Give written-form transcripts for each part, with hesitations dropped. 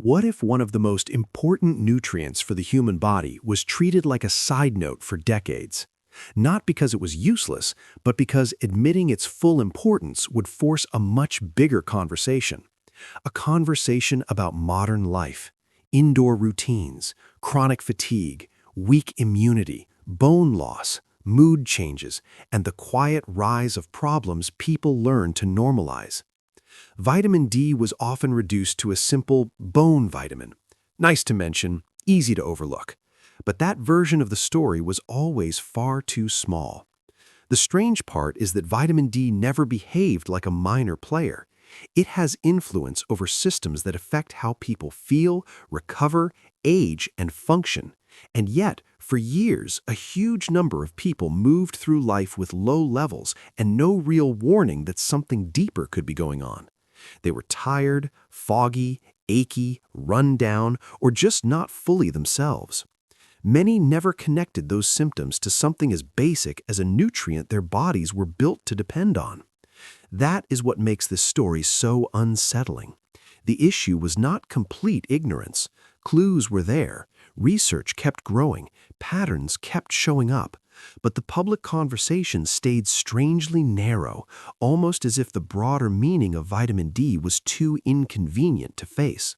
What if one of the most important nutrients for the human body was treated like a side note for decades? Not because it was useless, but because admitting its full importance would force a much bigger conversation. A conversation about modern life, indoor routines, chronic fatigue, weak immunity, bone loss, mood changes, and the quiet rise of problems people learn to normalize. Vitamin D was often reduced to a simple bone vitamin. Nice to mention, easy to overlook. But that version of the story was always far too small. The strange part is that vitamin D never behaved like a minor player. It has influence over systems that affect how people feel, recover, age, and function. And yet, for years, a huge number of people moved through life with low levels and no real warning that something deeper could be going on. They were tired, foggy, achy, run down, or just not fully themselves. Many never connected those symptoms to something as basic as a nutrient their bodies were built to depend on. That is what makes this story so unsettling. The issue was not complete ignorance. Clues were there. Research kept growing. Patterns kept showing up. But the public conversation stayed strangely narrow, almost as if the broader meaning of vitamin D was too inconvenient to face.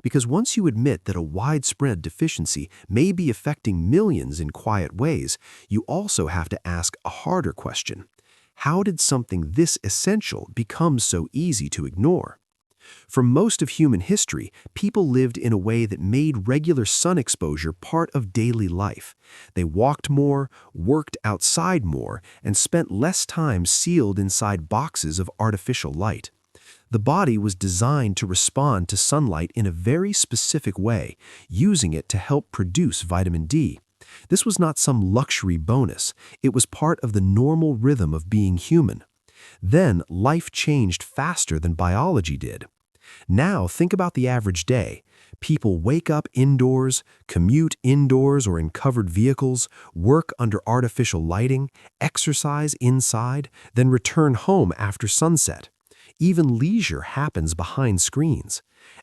Because once you admit that a widespread deficiency may be affecting millions in quiet ways, you also have to ask a harder question. How did something this essential become so easy to ignore? For most of human history, people lived in a way that made regular sun exposure part of daily life. They walked more, worked outside more, and spent less time sealed inside boxes of artificial light. The body was designed to respond to sunlight in a very specific way, using it to help produce vitamin D. This was not some luxury bonus. It was part of the normal rhythm of being human. Then, life changed faster than biology did. Now, think about the average day. People wake up indoors, commute indoors or in covered vehicles, work under artificial lighting, exercise inside, then return home after sunset. Even leisure happens behind screens.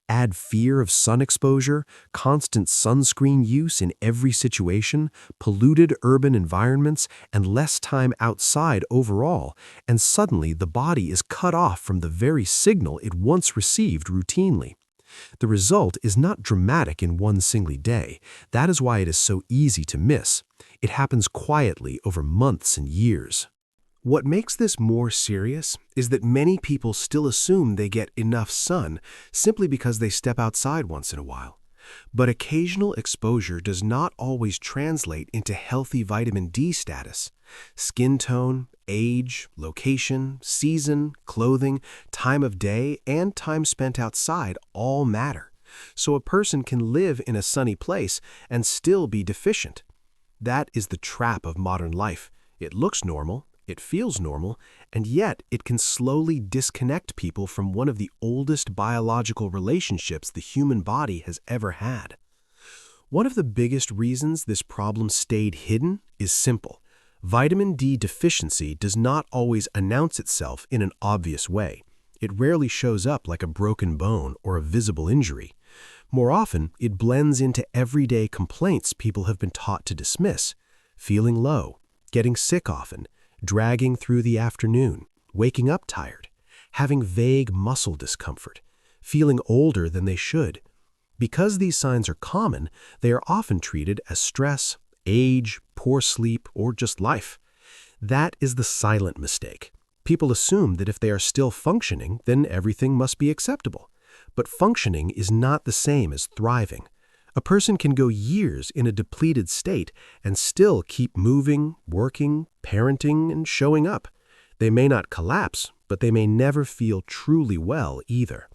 Add fear of sun exposure, constant sunscreen use in every situation, polluted urban environments, and less time outside overall, and suddenly the body is cut off from the very signal it once received routinely. The result is not dramatic in one single day. That is why it is so easy to miss. It happens quietly over months and years. What makes this more serious is that many people still assume they get enough sun simply because they step outside once in a while. But occasional exposure does not always translate into healthy vitamin D status. Skin tone, age, location, season, clothing, time of day, and time spent outside all matter. So a person can live in a sunny place and still be deficient. That is the trap of modern life. It looks normal. It feels normal, and yet it can slowly disconnect people from one of the oldest biological relationships the human body has ever had. One of the biggest reasons this problem stayed hidden is simple. Vitamin D deficiency does not always announce itself in an obvious way. It rarely shows up like a broken bone or a visible injury. More often, it blends into everyday complaints people have been taught to dismiss. Feeling low, getting sick often, dragging through the afternoon, waking up tired, having vague muscle discomfort, feeling older than they should. Because these signs are common, they are often treated as stress, age, poor sleep, or just life. That is the silent mistake. People assume that if they are still functioning, then everything must be acceptable. But functioning is not the same as thriving. A person can go years in a depleted state and still keep moving, working, parenting, and showing up. They may not collapse, but they may never feel truly well either.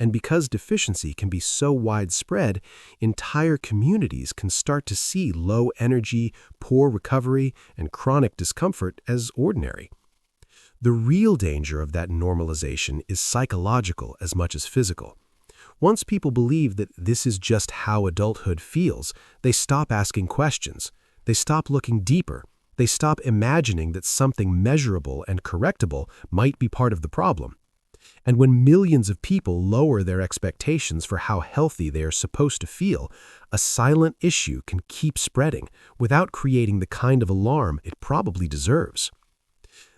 And because deficiency can be so widespread, entire communities can start to see low energy, poor recovery, and chronic discomfort as ordinary. The real danger of that normalization is psychological as much as physical. Once people believe that this is just how adulthood feels, they stop asking questions. They stop looking deeper. They stop imagining that something measurable and correctable might be part of the problem. And when millions of people lower their expectations for how healthy they are supposed to feel, a silent issue can keep spreading without creating the kind of alarm it probably deserves.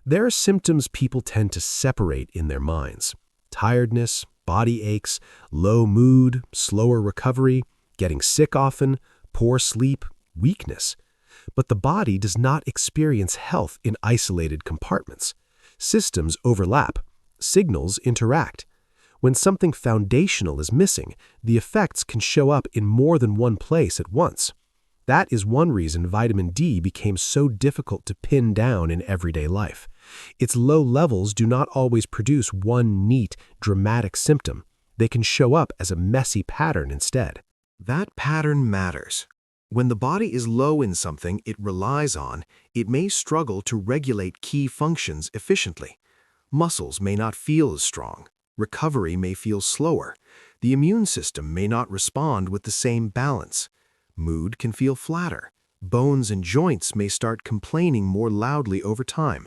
There are symptoms people tend to separate in their minds: tiredness, body aches, low mood, slower recovery, getting sick often, poor sleep, weakness. But the body does not experience health in isolated compartments. Systems overlap. Signals interact. When something foundational is missing, the effects can show up in more than one place at once. That is one reason vitamin D became so difficult to pin down in everyday life. Its low levels do not always produce one neat, dramatic symptom. They can show up as a messy pattern instead. That pattern matters. When the body is low in something it relies on, it may struggle to regulate key functions efficiently. Muscles may not feel as strong. Recovery may feel slower. The immune system may not respond with the same balance. Mood can feel flatter. Bones and joints may start complaining more loudly over time.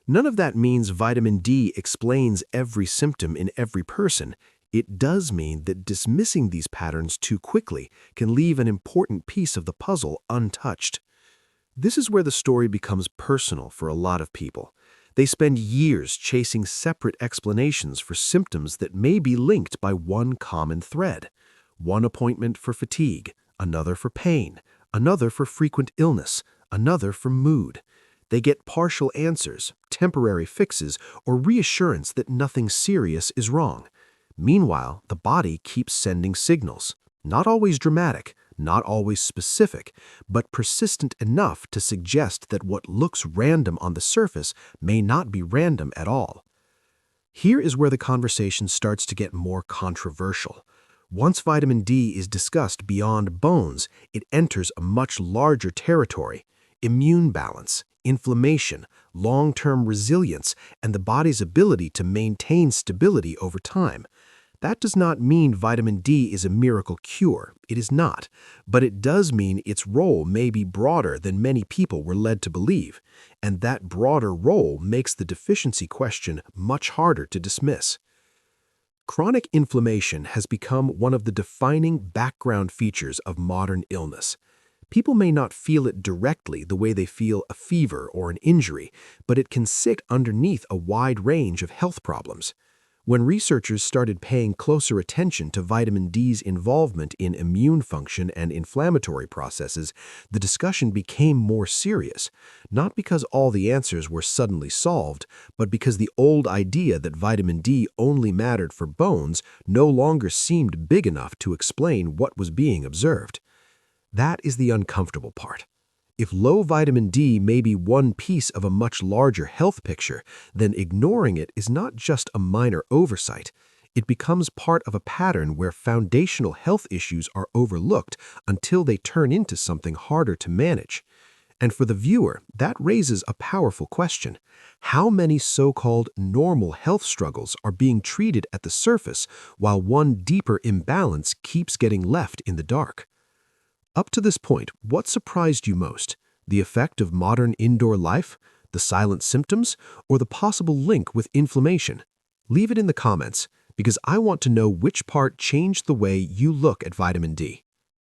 None of that means vitamin D explains every symptom in every person. It does mean that dismissing these patterns too quickly can leave an important piece of the puzzle untouched. This is where the story becomes personal for a lot of people. They spend years chasing separate explanations for symptoms that may be linked by one common thread. One appointment for fatigue, another for pain, another for frequent illness, another for mood. They get partial answers, temporary fixes, or reassurance that nothing serious is wrong. Meanwhile, the body keeps sending signals, not always dramatic, not always specific, but persistent enough to suggest that what looks random on the surface may not be random at all. Here is where the conversation starts to get more controversial. Once vitamin D is discussed beyond bones, it enters a much larger territory: immune balance, inflammation, long-term resilience, and the body's ability to maintain stability over time. That does not mean vitamin D is a miracle cure. It is not. But it does mean its role may be broader than many people were led to believe. And that broader role makes the deficiency question much harder to dismiss. Chronic inflammation has become one of the defining background features of modern illness. People may not feel it directly the way they feel a fever or an injury, but it can sit underneath a wide range of health problems. When researchers started paying closer attention to vitamin D's involvement in immune function and inflammatory processes, the discussion became more serious, not because all the answers were suddenly solved, but because the old idea that vitamin D only mattered for bones no longer seemed big enough to explain what was being observed. That is the uncomfortable part. If low vitamin D may be one piece of a much larger health picture, then ignoring it is not just a minor oversight. It becomes part of a pattern where foundational health issues are overlooked until they turn into something harder to manage. And for the viewer, that raises a powerful question. How many so-called normal health struggles are being treated at the surface while one deeper imbalance keeps getting left in the dark? Up to this point, what surprised you most? The effect of modern indoor life, the silent symptoms, or the possible link with inflammation? Leave it in the comments, because I want to know which part changed the way you look at vitamin D.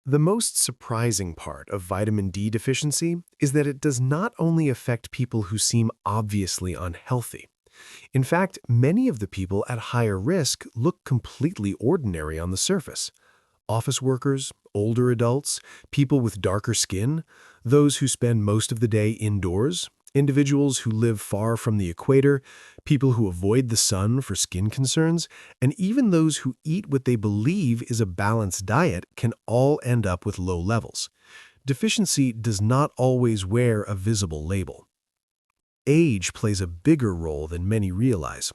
The most surprising part of vitamin D deficiency is that it does not only affect people who seem obviously unhealthy. In fact, many of the people at higher risk look completely ordinary on the surface. Office workers, older adults, people with darker skin, those who spend most of the day indoors, individuals who live far from the equator, people who avoid the sun for skin concerns, and even those who eat what they believe is a balanced diet can all end up with low levels. Deficiency does not always wear a visible label. Age plays a bigger role than many realize.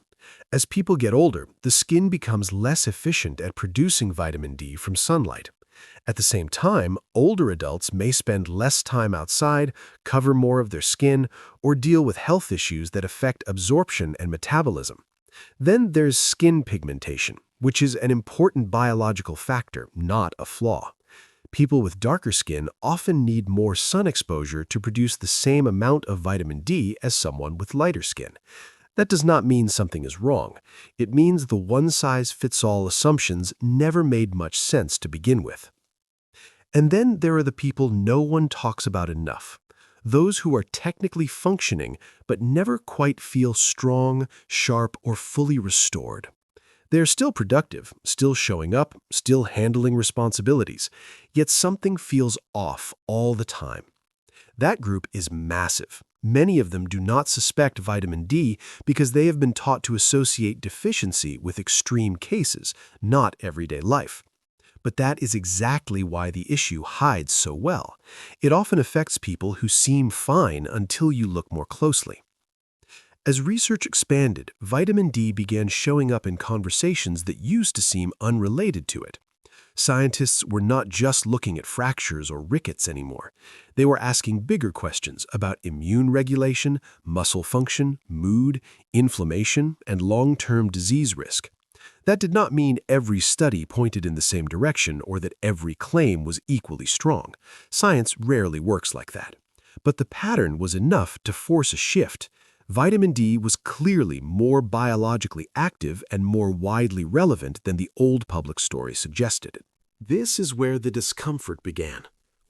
As people get older, the skin becomes less efficient at producing vitamin D from sunlight. At the same time, older adults may spend less time outside, cover more of their skin, or deal with health issues that affect absorption and metabolism. Then there's skin pigmentation, which is an important biological factor, not a flaw. People with darker skin often need more sun exposure to produce the same amount of vitamin D as someone with lighter skin. That does not mean something is wrong. It means the one-size-fits-all assumptions never made much sense to begin with. And then there are the people no one talks about enough. Those who are technically functioning but never quite feel strong, sharp, or fully restored. They're still productive, still showing up, still handling responsibilities, yet something feels off all the time. That group is massive. Many of them do not suspect vitamin D because they have been taught to associate deficiency with extreme cases, not everyday life. But that is exactly why the issue hides so well. It often affects people who seem fine until you look more closely. As research expanded, vitamin D began showing up in conversations that used to seem unrelated to it. Scientists were not just looking at fractures or rickets anymore. They were asking bigger questions about immune regulation, muscle function, mood, inflammation, and long-term disease risk. That did not mean every study pointed in the same direction or that every claim was equally strong. Science rarely works like that. But the pattern was enough to force a shift. Vitamin D was clearly more biologically active and more widely relevant than the old public story suggested. This is where the discomfort began.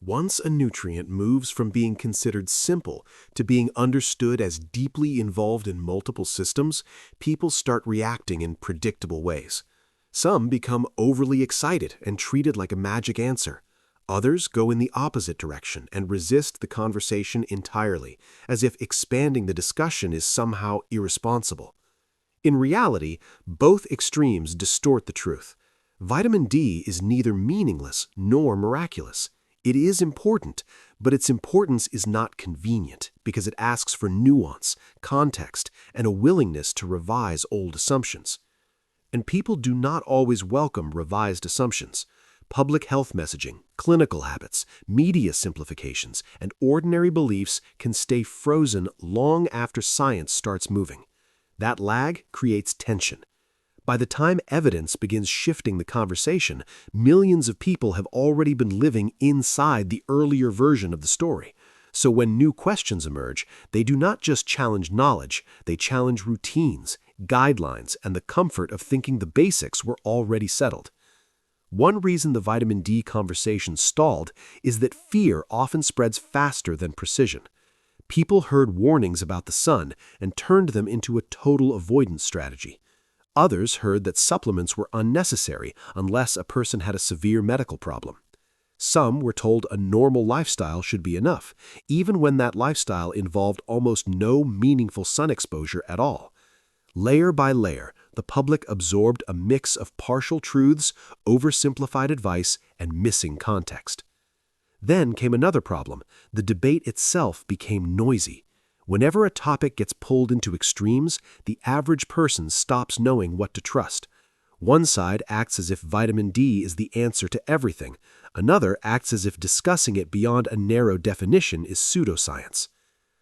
Once a nutrient moves from being considered simple to being understood as deeply involved in multiple systems, people start reacting in predictable ways. Some become overly excited and treat it like a magic answer. Others go in the opposite direction and resist the conversation entirely, as if expanding the discussion is somehow irresponsible. In reality, both extremes distort the truth. Vitamin D is neither meaningless nor miraculous. It is important, but its importance is not convenient because it asks for nuance, context, and a willingness to revise old assumptions. And people do not always welcome revised assumptions. Public health messaging, clinical habits, media simplifications, and ordinary beliefs can stay frozen long after science starts moving. That lag creates tension. By the time evidence begins shifting the conversation, millions of people have already been living inside the earlier version of the story. So when new questions emerge, they do not just challenge knowledge, they challenge routines, guidelines, and the comfort of thinking the basics were already settled. One reason the vitamin D conversation stalled is that fear often spreads faster than precision. People heard warnings about the sun and turned them into a total avoidance strategy. Others heard that supplements were unnecessary unless a person had a severe medical problem. Some were told a normal lifestyle should be enough, even when that lifestyle involved almost no meaningful sun exposure at all. Layer by layer, the public absorbed a mix of partial truths, oversimplified advice, and missing context. Then came another problem. The debate itself became noisy. Whenever a topic gets pulled into extremes, the average person stops knowing what to trust. One side acts as if vitamin D is the answer to everything. Another acts as if discussing it beyond a narrow definition is pseudoscience.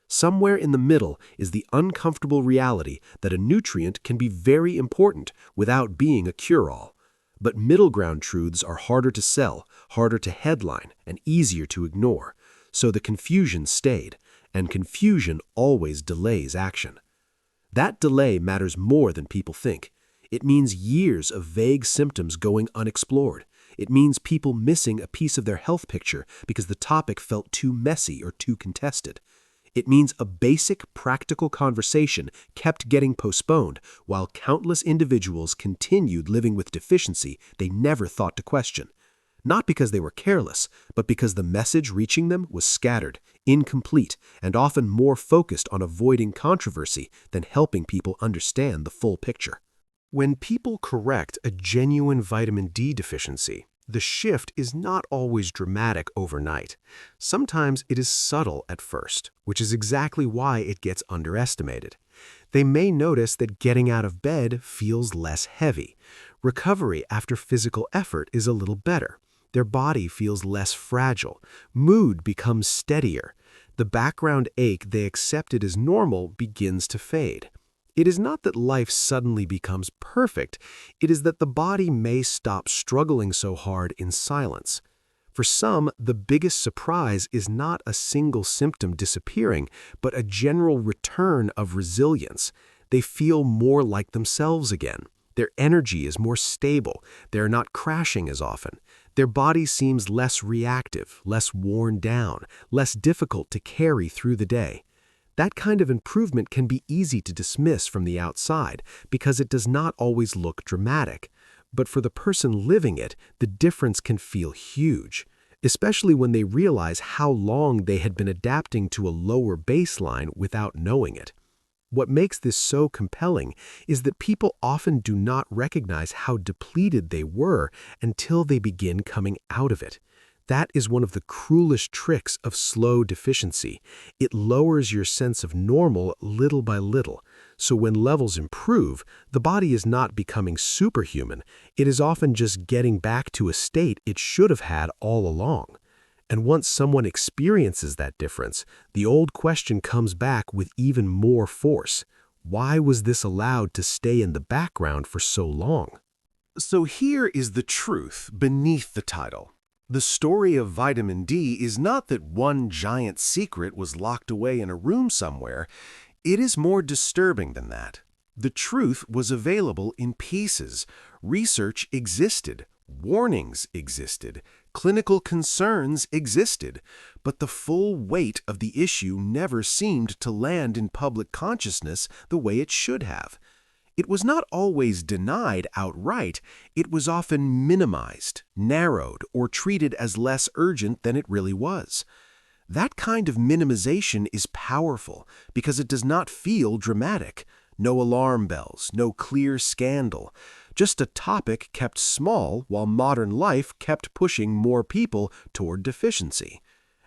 Somewhere in the middle is the uncomfortable reality that a nutrient can be very important without being a cure-all. But middle ground truths are harder to sell, harder to headline, and easier to ignore. So the confusion stayed, and confusion always delays action. That delay matters more than people think. It means years of vague symptoms going unexplored. It means people missing a piece of their health picture because the topic felt too messy or too contested. It means a basic, practical conversation kept getting postponed while countless individuals continued living with deficiency they never thought to question. Not because they were careless, but because the message reaching them was scattered, incomplete, and often more focused on avoiding controversy than helping people understand the full picture. When people correct a genuine vitamin D deficiency, the shift is not always dramatic overnight. Sometimes it is subtle at first, which is exactly why it gets underestimated. They may notice that getting out of bed feels less heavy. Recovery after physical effort is a little better. Their body feels less fragile. Mood becomes steadier. The background ache they accepted as normal begins to fade. It is not that life suddenly becomes perfect, it is that the body may stop struggling so hard in silence. For some, the biggest surprise is not a single symptom disappearing, but a general return of resilience. They feel more like themselves again. Their energy is more stable. They're not crashing as often. Their body seems less reactive, less worn down, less difficult to carry through the day. That kind of improvement can be easy to dismiss from the outside because it does not always look dramatic. But for the person living it, the difference can feel huge, especially when they realize how long they had been adapting to a lower baseline without knowing it. What makes this so compelling is that people often do not recognize how depleted they were until they begin coming out of it. That is one of the cruelest tricks of slow deficiency. It lowers your sense of normal little by little. So when levels improve, the body is not becoming superhuman. It is often just getting back to a state it should have had all along. And once someone experiences that difference, the old question comes back with even more force. Why was this allowed to stay in the background for so long? So here is the truth beneath the title. The story of vitamin D is not that one giant secret was locked away in a room somewhere. It is more disturbing than that. The truth was available in pieces. Research existed. Warnings existed. Clinical concerns existed. But the full weight of the issue never seemed to land in public consciousness the way it should have. It was not always denied outright. It was often minimized, narrowed, or treated as less urgent than it really was. That kind of minimization is powerful because it does not feel dramatic. No alarm bells, no clear scandal. Just a topic kept small while modern life kept pushing more people toward deficiency.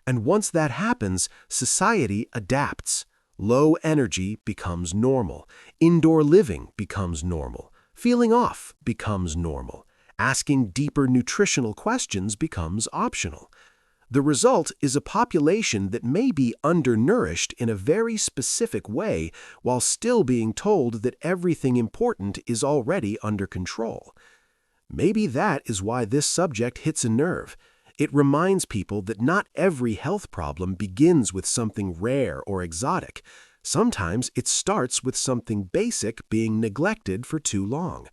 And once that happens, society adapts. Low energy becomes normal. Indoor living becomes normal. Feeling off becomes normal. Asking deeper nutritional questions becomes optional. The result is a population that may be undernourished in a very specific way while still being told that everything important is already under control. Maybe that is why this subject hits a nerve. It reminds people that not every health problem begins with something rare or exotic. Sometimes it starts with something basic being neglected for too long.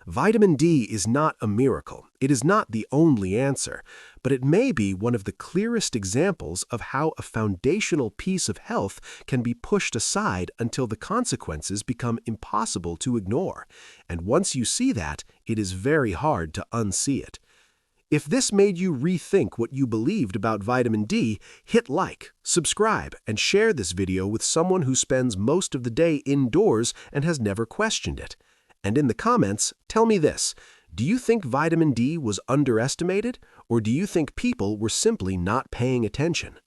Vitamin D is not a miracle. It is not the only answer, but it may be one of the clearest examples of how a foundational piece of health can be pushed aside until the consequences become impossible to ignore. And once you see that, it is very hard to unsee it. If this made you rethink what you believed about vitamin D, hit like, subscribe, and share this video with someone who spends most of the day indoors and has never questioned it. And in the comments, tell me this: do you think vitamin D was underestimated, or do you think people were simply not paying attention?